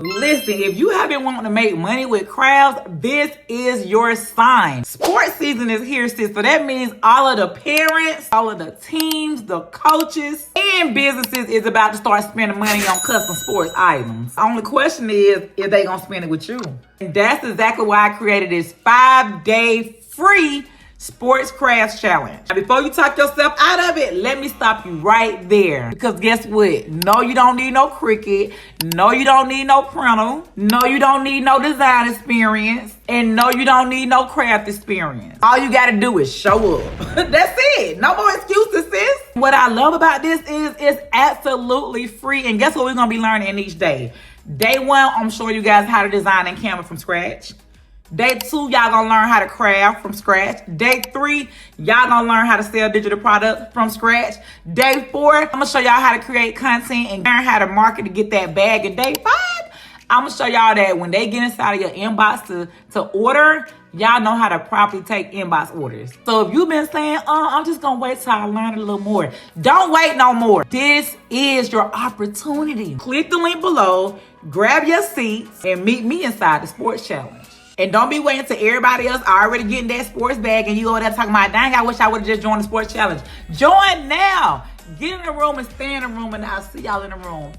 Listen, if you have been wanting to make money with crafts, this is your sign. Sports season is here, sis. So that means all of the parents, all of the teams, the coaches, and businesses is about to start spending money on custom sports items. The only question is if they gonna spend it with you. And that's exactly why I created this 5-day free Sports Crafts Challenge. Now, before you talk yourself out of it, let me stop you right there. Because guess what? No, you don't need no Cricut. No, you don't need no printer. No, you don't need no design experience. And no, you don't need no craft experience. All you gotta do is show up. That's it. No more excuses, sis. What I love about this is it's absolutely free. And guess what we're gonna be learning in each day? Day 1, I'm showing you guys how to design in Canva from scratch. Day 2, y'all gonna learn how to craft from scratch. Day 3, y'all gonna learn how to sell digital products from scratch. Day 4, I'm gonna show y'all how to create content and learn how to market to get that bag. And day 5, I'm gonna show y'all that when they get inside of your inbox to order, y'all know how to properly take inbox orders. So if you've been saying, I'm just gonna wait till I learn a little more, don't wait no more. This is your opportunity. Click the link below, grab your seats, and meet me inside the Sports Challenge. And don't be waiting till everybody else already getting that sports bag and you over there talking about, dang, I wish I would have just joined the Sports Challenge. Join now. Get in the room and stay in the room, and I'll see y'all in the room.